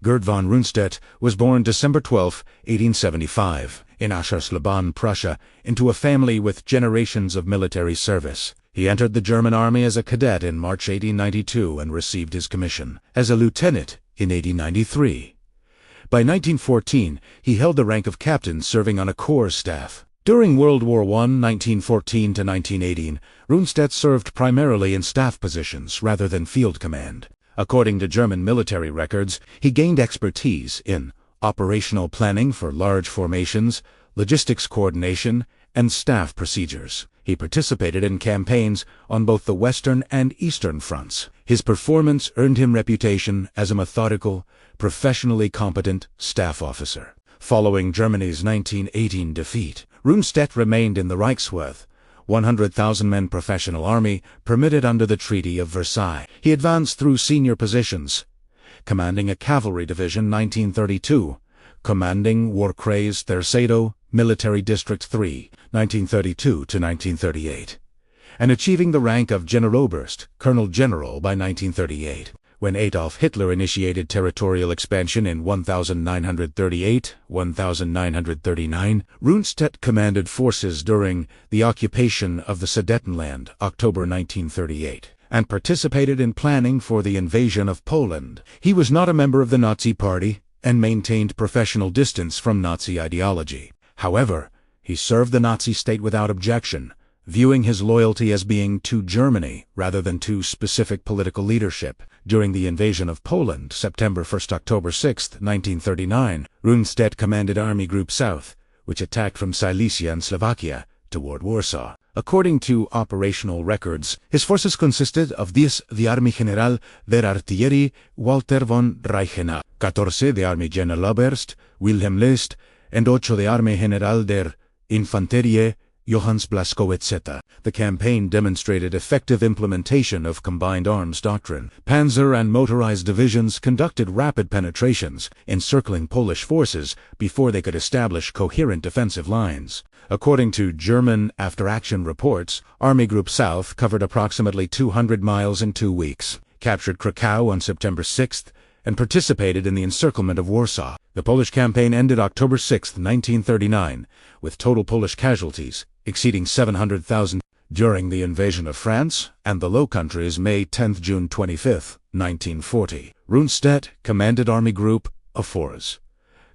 Gerd von Rundstedt was born December 12, 1875, in Aschersleben, Prussia, into a family with generations of military service. He entered the German army as a cadet in March 1892 and received his commission as a lieutenant in 1893. By 1914, he held the rank of captain, serving on a corps staff. During World War I, 1914 to 1918, Rundstedt served primarily in staff positions rather than field command. According to German military records, he gained expertise in operational planning for large formations, logistics coordination, and staff procedures. He participated in campaigns on both the Western and Eastern fronts. His performance earned him reputation as a methodical, professionally competent staff officer. Following Germany's 1918 defeat, Rundstedt remained in the Reichswehr, 100,000-man professional army permitted under the Treaty of Versailles. He advanced through senior positions, commanding a cavalry division 1932, commanding Warkreis Terceiro, Military District 3, 1932 to 1938, and achieving the rank of Generaloberst, Colonel General, by 1938. When Adolf Hitler initiated territorial expansion in 1938-1939, Rundstedt commanded forces during the occupation of the Sudetenland, October 1938, and participated in planning for the invasion of Poland. He was not a member of the Nazi Party and maintained professional distance from Nazi ideology. However, he served the Nazi state without objection, viewing his loyalty as being to Germany rather than to specific political leadership. During the invasion of Poland, September 1–October 6, 1939, Rundstedt commanded Army Group South, which attacked from Silesia and Slovakia toward Warsaw. According to operational records, his forces consisted of 10 de Armee General der Artillerie Walter von Reichenau, 14 de Armee Generaloberst Wilhelm List, and 8 de Armee General der Infanterie Johannes Blaskowitz etc. The campaign demonstrated effective implementation of combined arms doctrine. Panzer and motorized divisions conducted rapid penetrations, encircling Polish forces before they could establish coherent defensive lines. According to German after-action reports, Army Group South covered approximately 200 miles in 2 weeks, captured Krakow on September 6th, and participated in the encirclement of Warsaw. The Polish campaign ended October 6, 1939, with total Polish casualties exceeding 700,000. During the invasion of France and the Low Countries, May–June 25, 1940, Rundstedt commanded Army Group Afors,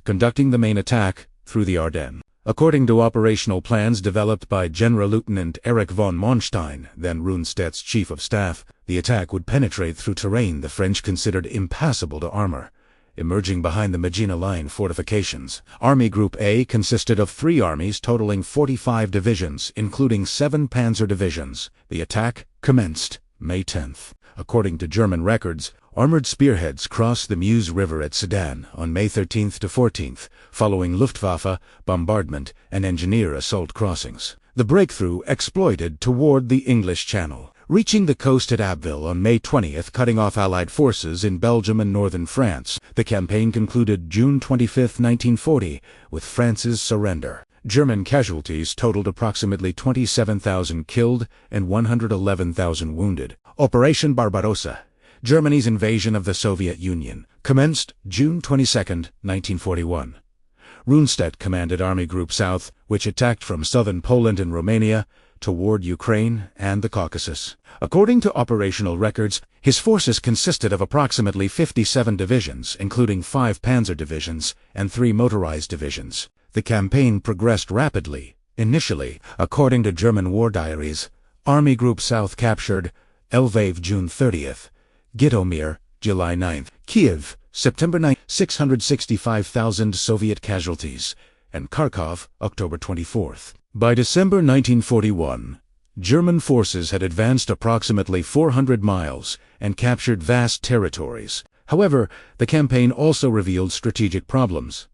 conducting the main attack through the Ardennes. According to operational plans developed by General-Lieutenant Erich von Manstein, then Rundstedt's chief of staff, the attack would penetrate through terrain the French considered impassable to armor, emerging behind the Maginot Line fortifications. Army Group A consisted of 3 armies totaling 45 divisions, including 7 panzer divisions. The attack commenced May 10th. According to German records, armored spearheads crossed the Meuse River at Sedan on May 13th to 14th, following Luftwaffe bombardment and engineer assault crossings. The breakthrough exploited toward the English Channel, reaching the coast at Abbeville on May 20th, cutting off Allied forces in Belgium and northern France. The campaign concluded June 25, 1940, with France's surrender. German casualties totaled approximately 27,000 killed and 111,000 wounded. Operation Barbarossa, Germany's invasion of the Soviet Union, commenced June 22, 1941. Rundstedt commanded Army Group South, which attacked from southern Poland and Romania toward Ukraine and the Caucasus. According to operational records, his forces consisted of approximately 57 divisions, including 5 panzer divisions and 3 motorized divisions. The campaign progressed rapidly. Initially, according to German war diaries, Army Group South captured Lviv June 30th, Gytomyr July 9th, Kiev September 9th, 665,000 Soviet casualties, and Kharkov October 24th. By December 1941, German forces had advanced approximately 400 miles and captured vast territories. However, the campaign also revealed strategic problems.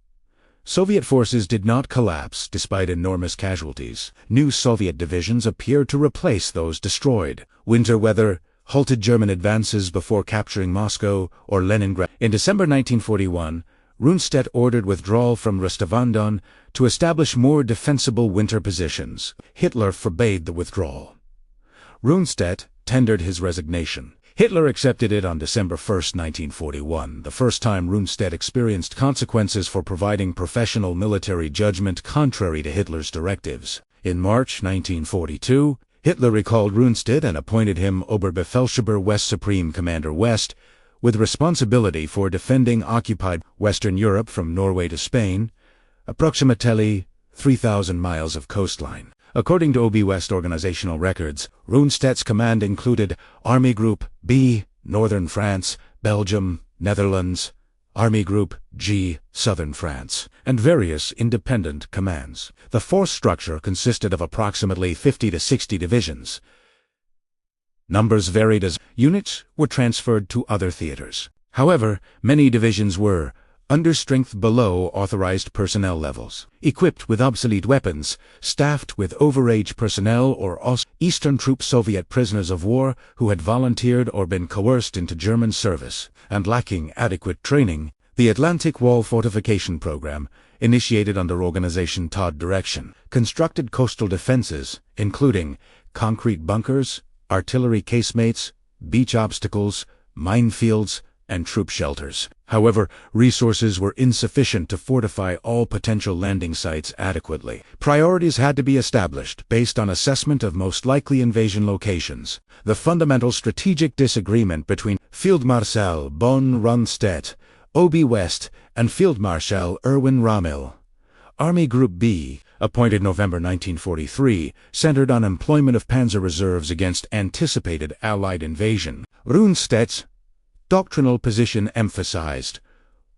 Soviet forces did not collapse despite enormous casualties. New Soviet divisions appeared to replace those destroyed. Winter weather halted German advances before capturing Moscow or Leningrad. In December 1941, Rundstedt ordered withdrawal from Rostov-on-Don to establish more defensible winter positions. Hitler forbade the withdrawal. Rundstedt tendered his resignation. Hitler accepted it on December 1, 1941, the first time Rundstedt experienced consequences for providing professional military judgment contrary to Hitler's directives. In March 1942, Hitler recalled Rundstedt and appointed him Oberbefehlshaber West Supreme Commander West, with responsibility for defending occupied Western Europe from Norway to Spain, approximately 3,000 miles of coastline. According to OB West organizational records, Rundstedt's command included Army Group B, Northern France, Belgium, Netherlands, Army Group G, Southern France, and various independent commands. The force structure consisted of approximately 50 to 60 divisions. Numbers varied as units were transferred to other theaters. However, many divisions were understrength below authorized personnel levels, equipped with obsolete weapons, staffed with overage personnel or Eastern Troop Soviet prisoners of war who had volunteered or been coerced into German service, and lacking adequate training. The Atlantic Wall fortification program, initiated under Organization Todd direction, constructed coastal defenses, including concrete bunkers, artillery casemates, beach obstacles, minefields, and troop shelters. However, resources were insufficient to fortify all potential landing sites adequately. Priorities had to be established based on assessment of most likely invasion locations. The fundamental strategic disagreement between Field Marshal von Rundstedt, OB West, and Field Marshal Erwin Rommel, Army Group B, appointed November 1943, centered on employment of panzer reserves against anticipated Allied invasion. Rundstedt's doctrinal position emphasized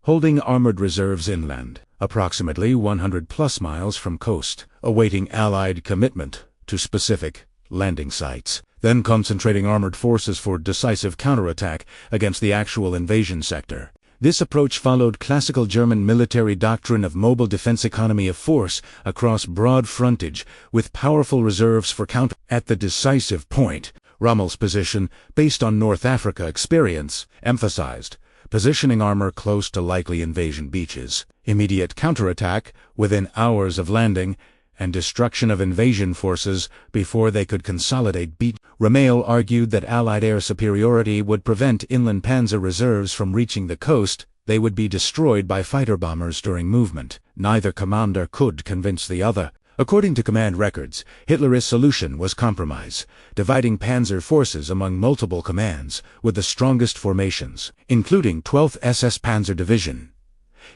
holding armored reserves inland, approximately 100-plus miles from coast, awaiting Allied commitment to specific landing sites, then concentrating armored forces for decisive counterattack against the actual invasion sector. This approach followed classical German military doctrine of mobile defense economy of force across broad frontage, with powerful reserves for counter. At the decisive point, Rommel's position, based on North Africa experience, emphasized positioning armor close to likely invasion beaches, immediate counterattack within hours of landing, and destruction of invasion forces before they could consolidate. Rommel argued that Allied air superiority would prevent inland panzer reserves from reaching the coast. They would be destroyed by fighter bombers during movement. Neither commander could convince the other. According to command records, Hitler's solution was compromise, dividing panzer forces among multiple commands, with the strongest formations, including 12th SS Panzer Division,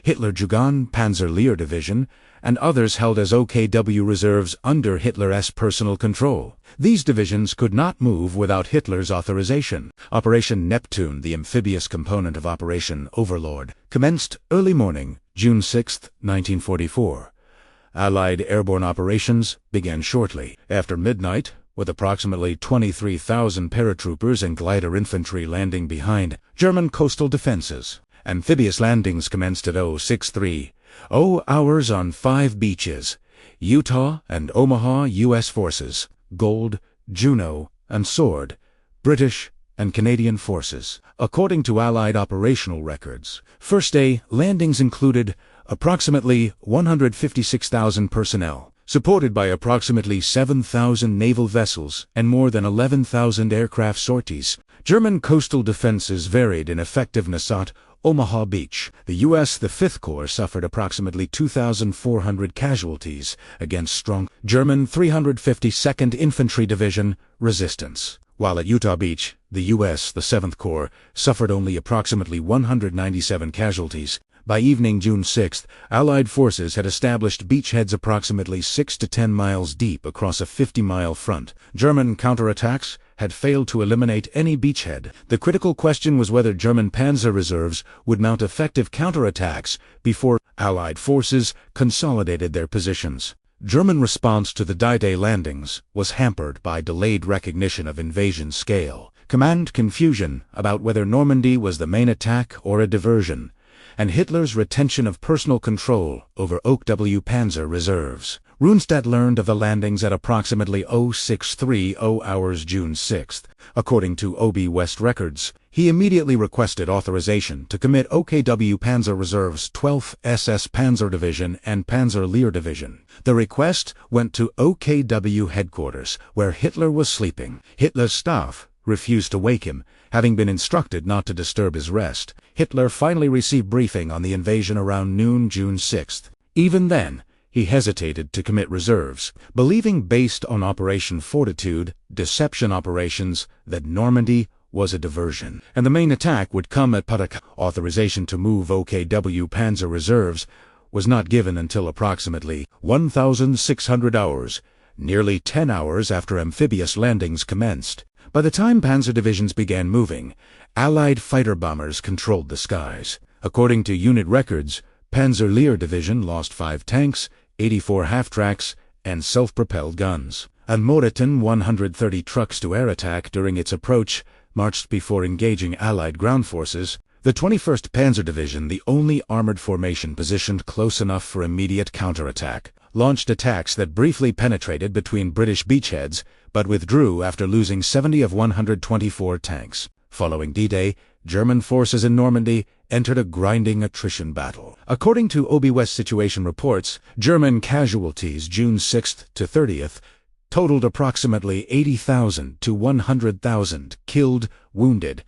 Hitler-Jugend Panzer Lehr Division, and others held as OKW reserves under Hitler's personal control. These divisions could not move without Hitler's authorization. Operation Neptune, the amphibious component of Operation Overlord, commenced early morning, June 6, 1944. Allied airborne operations began shortly after midnight, with approximately 23,000 paratroopers and glider infantry landing behind German coastal defenses. Amphibious landings commenced at 0630 hours on 5 beaches: Utah and Omaha U.S. forces, Gold, Juno, and Sword, British and Canadian forces. According to Allied operational records, first-day landings included approximately 156,000 personnel, supported by approximately 7,000 naval vessels and more than 11,000 aircraft sorties. German coastal defenses varied in effectiveness at Omaha Beach. The U.S. The 5th Corps suffered approximately 2,400 casualties against strong German 352nd Infantry Division resistance, while at Utah Beach, the U.S. The 7th Corps suffered only approximately 197 casualties. By evening June 6, Allied forces had established beachheads approximately 6 to 10 miles deep across a 50-mile front. German counterattacks had failed to eliminate any beachhead. The critical question was whether German panzer reserves would mount effective counterattacks before Allied forces consolidated their positions. German response to the D-Day landings was hampered by delayed recognition of invasion scale, command confusion about whether Normandy was the main attack or a diversion, and Hitler's retention of personal control over OKW panzer reserves. Rundstedt learned of the landings at approximately 0630 hours June 6. According to OB West records, he immediately requested authorization to commit OKW Panzer Reserve's 12th SS Panzer Division and Panzer Lehr Division. The request went to OKW headquarters, where Hitler was sleeping. Hitler's staff refused to wake him, having been instructed not to disturb his rest. Hitler finally received briefing on the invasion around noon June 6. Even then, he hesitated to commit reserves, believing based on Operation Fortitude, deception operations, that Normandy was a diversion, and the main attack would come at Patak. Authorization to move OKW Panzer reserves was not given until approximately 1,600 hours, nearly 10 hours after amphibious landings commenced. By the time panzer divisions began moving, Allied fighter bombers controlled the skies. According to unit records, Panzer Lehr Division lost 5 tanks, 84 half-tracks, and self-propelled guns. And Moritan 130 trucks to air attack during its approach marched before engaging Allied ground forces. The 21st Panzer Division, the only armored formation positioned close enough for immediate counterattack, launched attacks that briefly penetrated between British beachheads, but withdrew after losing 70 of 124 tanks. Following D-Day, German forces in Normandy entered a grinding attrition battle. According to OB West situation reports, German casualties June 6th to 30th totaled approximately 80,000 to 100,000 killed, wounded,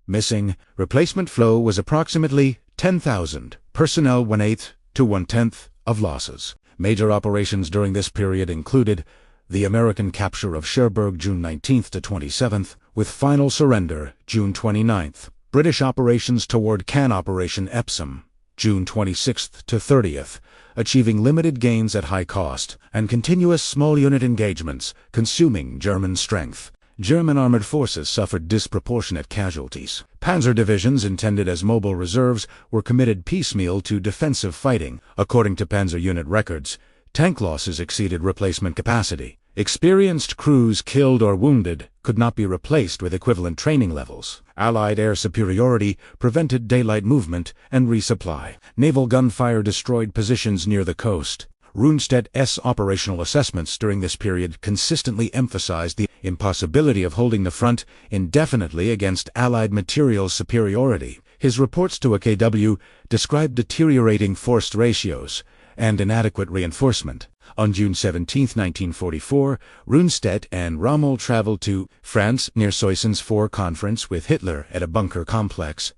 missing. Replacement flow was approximately 10,000. Personnel 1/8 to 1/10 of losses. Major operations during this period included the American capture of Cherbourg June 19th to 27th, with final surrender June 29th. British operations toward Caen Operation Epsom, June 26th to 30th, achieving limited gains at high cost, and continuous small unit engagements, consuming German strength. German armored forces suffered disproportionate casualties. Panzer divisions intended as mobile reserves were committed piecemeal to defensive fighting. According to Panzer unit records, tank losses exceeded replacement capacity. Experienced crews killed or wounded could not be replaced with equivalent training levels. Allied air superiority prevented daylight movement and resupply. Naval gunfire destroyed positions near the coast. Rundstedt's operational assessments during this period consistently emphasized the impossibility of holding the front indefinitely against Allied material superiority. His reports to OKW described deteriorating force ratios and inadequate reinforcement. On June 17, 1944, Rundstedt and Rommel traveled to France near Soissons for conference with Hitler at a bunker complex,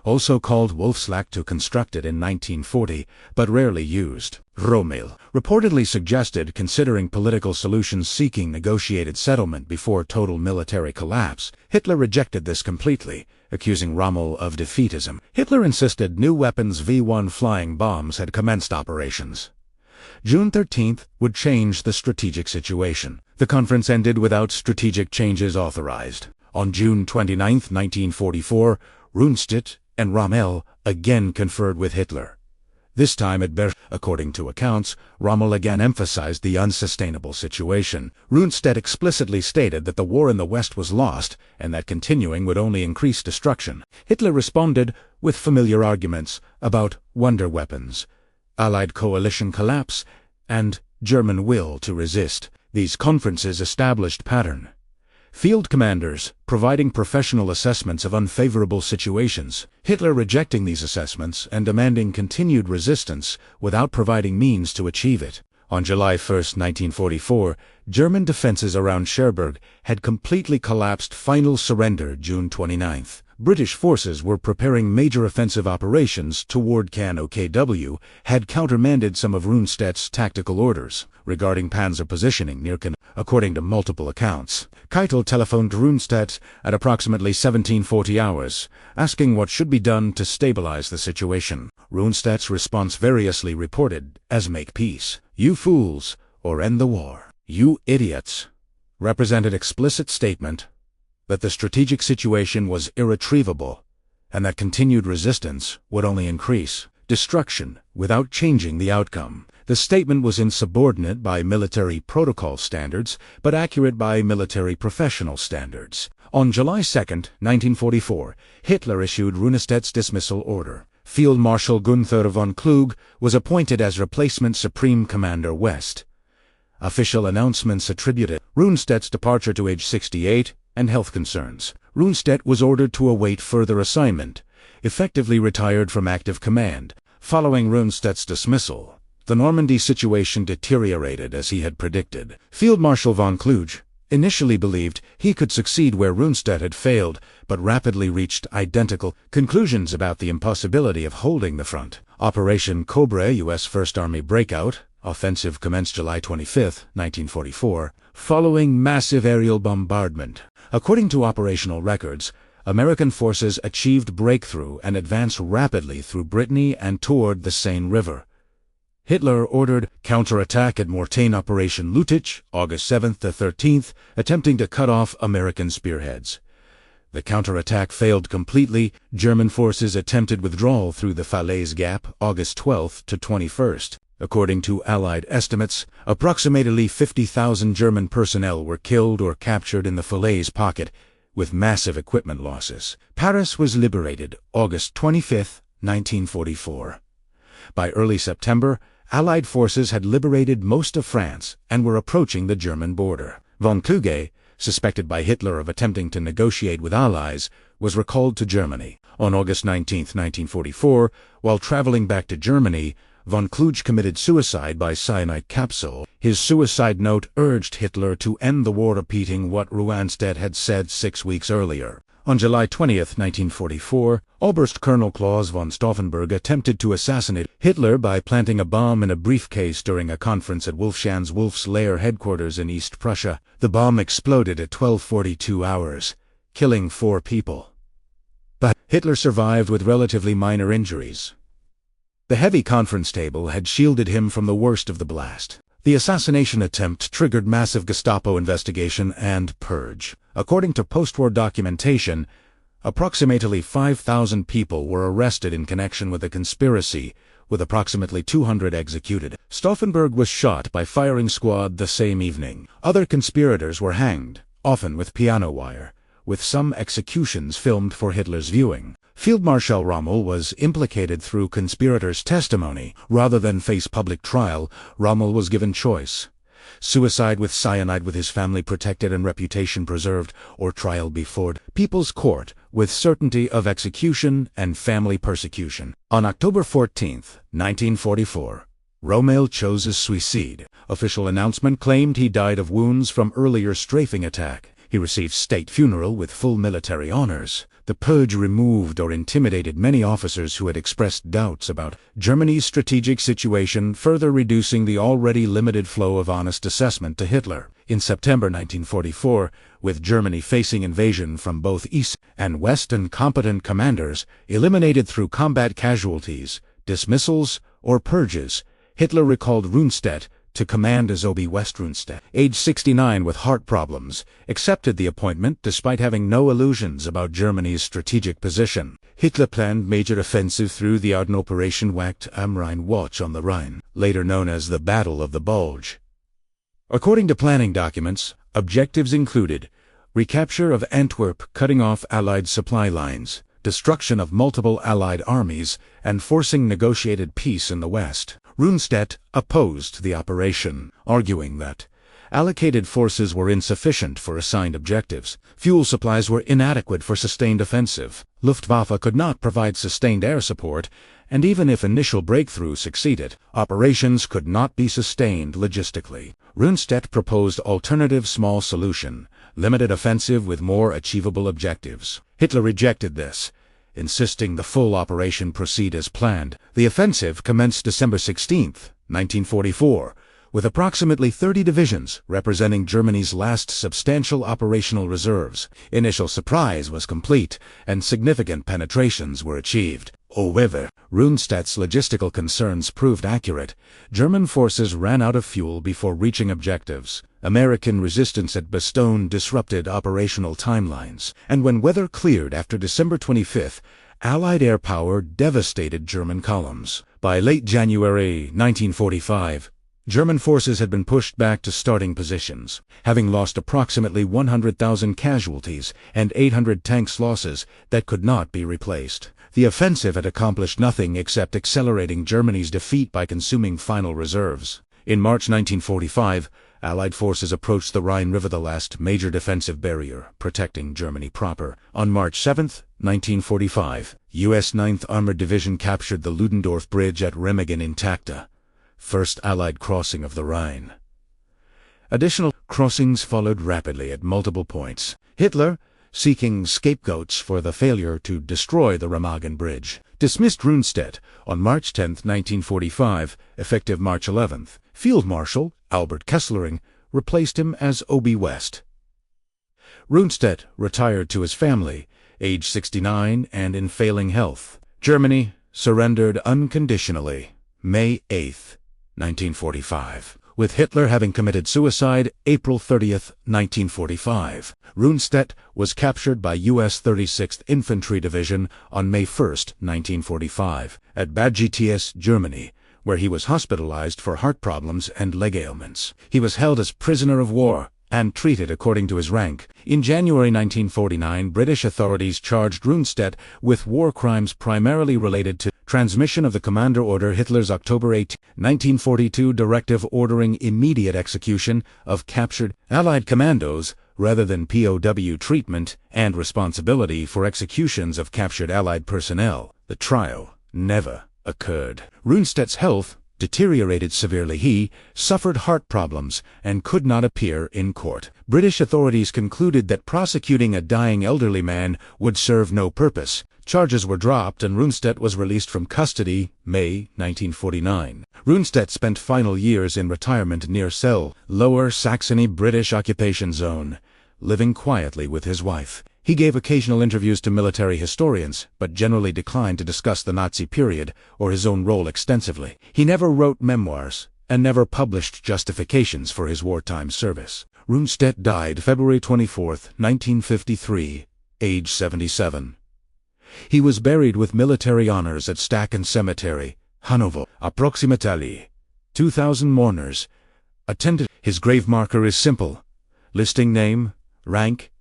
also called Wolfslagte, constructed in 1940, but rarely used. Rommel reportedly suggested considering political solutions seeking negotiated settlement before total military collapse. Hitler rejected this completely, accusing Rommel of defeatism. Hitler insisted new weapons V-1 flying bombs had commenced operations. June 13th would change the strategic situation. The conference ended without strategic changes authorized. On June 29, 1944, Rundstedt and Rommel again conferred with Hitler. This time at Berlin. According to accounts, Rommel again emphasized the unsustainable situation. Rundstedt explicitly stated that the war in the West was lost and that continuing would only increase destruction. Hitler responded with familiar arguments about wonder weapons, Allied coalition collapse, and German will to resist. These conferences established pattern. Field commanders providing professional assessments of unfavorable situations, Hitler rejecting these assessments and demanding continued resistance without providing means to achieve it. On July 1, 1944, German defenses around Cherbourg had completely collapsed. Final surrender June 29. British forces were preparing major offensive operations toward Caen. OKW had countermanded some of Rundstedt's tactical orders regarding panzer positioning near Caen. According to multiple accounts, Keitel telephoned Rundstedt at approximately 1740 hours, asking what should be done to stabilize the situation. Rundstedt's response variously reported as "make peace," "you fools," or "end the war," "you idiots," represented explicit statement that the strategic situation was irretrievable and that continued resistance would only increase destruction without changing the outcome. The statement was insubordinate by military protocol standards, but accurate by military professional standards. On July 2, 1944, Hitler issued Rundstedt's dismissal order. Field Marshal Gerd von Rundstedt was appointed as replacement Supreme Commander West. Official announcements attributed Rundstedt's departure to age 68 and health concerns. Rundstedt was ordered to await further assignment, effectively retired from active command. Following Rundstedt's dismissal, the Normandy situation deteriorated as he had predicted. Field Marshal von Rundstedt initially believed he could succeed where Rundstedt had failed, but rapidly reached identical conclusions about the impossibility of holding the front. Operation Cobra, U.S. First Army Breakout, offensive commenced July 25, 1944, following massive aerial bombardment. According to operational records, American forces achieved breakthrough and advanced rapidly through Brittany and toward the Seine River. Hitler ordered counterattack at Mortain Operation Lüttich, August 7th to 13th, attempting to cut off American spearheads. The counterattack failed completely. German forces attempted withdrawal through the Falaise Gap, August 12th to 21st. According to Allied estimates, approximately 50,000 German personnel were killed or captured in the Falaise pocket, with massive equipment losses. Paris was liberated, August 25, 1944. By early September, Allied forces had liberated most of France and were approaching the German border. Von Kluge, suspected by Hitler of attempting to negotiate with Allies, was recalled to Germany. On August 19, 1944, while traveling back to Germany, von Kluge committed suicide by cyanide capsule. His suicide note urged Hitler to end the war, repeating what Rundstedt had said 6 weeks earlier. On July 20, 1944, Oberst Colonel Claus von Stauffenberg attempted to assassinate Hitler by planting a bomb in a briefcase during a conference at Wolfschanz Wolf's Lair headquarters in East Prussia. The bomb exploded at 12:42 hours, killing 4 people. But Hitler survived with relatively minor injuries. The heavy conference table had shielded him from the worst of the blast. The assassination attempt triggered massive Gestapo investigation and purge. According to post-war documentation, approximately 5,000 people were arrested in connection with the conspiracy, with approximately 200 executed. Stauffenberg was shot by firing squad the same evening. Other conspirators were hanged, often with piano wire, with some executions filmed for Hitler's viewing. Field Marshal Rommel was implicated through conspirators' testimony. Rather than face public trial, Rommel was given choice: suicide with cyanide with his family protected and reputation preserved, or trial before People's Court with certainty of execution and family persecution. On October 14, 1944, Rommel chose his suicide. Official announcement claimed he died of wounds from earlier strafing attack. He received state funeral with full military honors. The purge removed or intimidated many officers who had expressed doubts about Germany's strategic situation, further reducing the already limited flow of honest assessment to Hitler. In September 1944, with Germany facing invasion from both East and West, and competent commanders eliminated through combat casualties, dismissals, or purges, Hitler recalled Rundstedt to command as OB West. Rundstedt, age 69 with heart problems, accepted the appointment despite having no illusions about Germany's strategic position. Hitler planned major offensive through the Ardennes Operation Wacht am Rhein Watch on the Rhine, later known as the Battle of the Bulge. According to planning documents, objectives included recapture of Antwerp, cutting off Allied supply lines, destruction of multiple Allied armies, and forcing negotiated peace in the West. Rundstedt opposed the operation, arguing that allocated forces were insufficient for assigned objectives, fuel supplies were inadequate for sustained offensive, Luftwaffe could not provide sustained air support, and even if initial breakthrough succeeded, operations could not be sustained logistically. Rundstedt proposed alternative small solution, limited offensive with more achievable objectives. Hitler rejected this, insisting the full operation proceed as planned. The offensive commenced December 16, 1944, with approximately 30 divisions representing Germany's last substantial operational reserves. Initial surprise was complete, and significant penetrations were achieved. However, Rundstedt's logistical concerns proved accurate. German forces ran out of fuel before reaching objectives. American resistance at Bastogne disrupted operational timelines, and when weather cleared after December 25th, Allied air power devastated German columns. By late January 1945, German forces had been pushed back to starting positions, having lost approximately 100,000 casualties and 800 tanks losses that could not be replaced. The offensive had accomplished nothing except accelerating Germany's defeat by consuming final reserves. In March 1945, Allied forces approached the Rhine River, the last major defensive barrier protecting Germany proper. On March 7, 1945, U.S. 9th Armored Division captured the Ludendorff Bridge at Remagen in Tacta, first Allied crossing of the Rhine. Additional crossings followed rapidly at multiple points. Hitler, seeking scapegoats for the failure to destroy the Remagen Bridge, dismissed Rundstedt on March 10, 1945, effective March 11. Field Marshal Albert Kesslering replaced him as OB West. Rundstedt retired to his family, age 69 and in failing health. Germany surrendered unconditionally, May 8, 1945. With Hitler having committed suicide April 30, 1945. Rundstedt was captured by U.S. 36th Infantry Division on May 1, 1945, at Beachheads, Germany, where he was hospitalized for heart problems and leg ailments. He was held as prisoner of war and treated according to his rank. In January 1949, British authorities charged Rundstedt with war crimes primarily related to transmission of the Commander Order Hitler's October 8, 1942 directive ordering immediate execution of captured Allied commandos rather than POW treatment, and responsibility for executions of captured Allied personnel. The trial never occurred. Rundstedt's health deteriorated severely. He suffered heart problems and could not appear in court. British authorities concluded that prosecuting a dying elderly man would serve no purpose. Charges were dropped and Rundstedt was released from custody May 1949. Rundstedt spent final years in retirement near Celle, Lower Saxony, British occupation zone, living quietly with his wife. He gave occasional interviews to military historians, but generally declined to discuss the Nazi period or his own role extensively. He never wrote memoirs and never published justifications for his wartime service. Rundstedt died February 24, 1953, age 77. He was buried with military honors at Stacken Cemetery, Hanover. Approximately 2,000 mourners attended. His grave marker is simple, listing name, rank,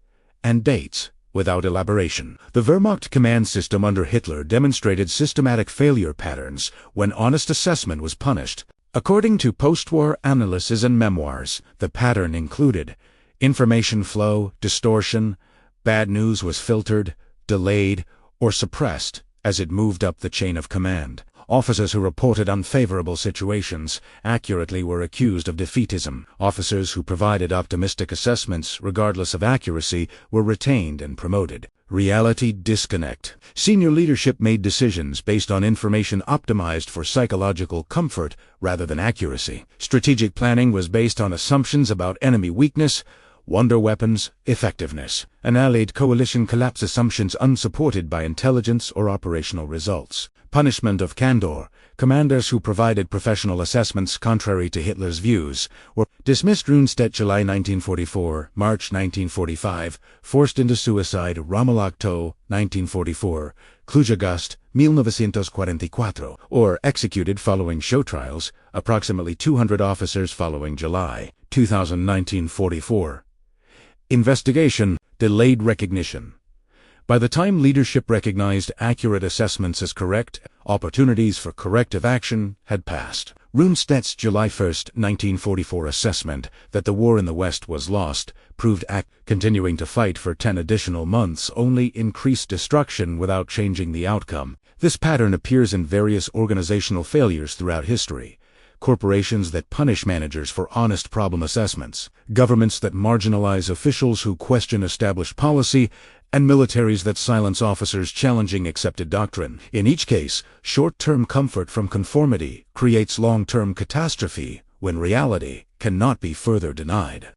and dates, without elaboration. The Wehrmacht command system under Hitler demonstrated systematic failure patterns when honest assessment was punished. According to post-war analysis and memoirs, the pattern included information flow, distortion, bad news was filtered, delayed, or suppressed as it moved up the chain of command. Officers who reported unfavorable situations accurately were accused of defeatism. Officers who provided optimistic assessments, regardless of accuracy, were retained and promoted. Reality disconnect. Senior leadership made decisions based on information optimized for psychological comfort rather than accuracy. Strategic planning was based on assumptions about enemy weakness, wonder weapons, effectiveness, and Allied coalition collapse assumptions unsupported by intelligence or operational results. Punishment of candor. Commanders who provided professional assessments contrary to Hitler's views were dismissed. Rundstedt July 1944, March 1945, forced into suicide Rommel Octo 1944, Cluj August 1944, or executed following show trials, approximately 200 officers following July 1944. Investigation, delayed recognition. By the time leadership recognized accurate assessments as correct, opportunities for corrective action had passed. Rundstedt's July 1, 1944 assessment that the war in the West was lost proved continuing to fight for 10 additional months only increased destruction without changing the outcome. This pattern appears in various organizational failures throughout history. Corporations that punish managers for honest problem assessments, governments that marginalize officials who question established policy, and militaries that silence officers challenging accepted doctrine. In each case, short-term comfort from conformity creates long-term catastrophe when reality cannot be further denied.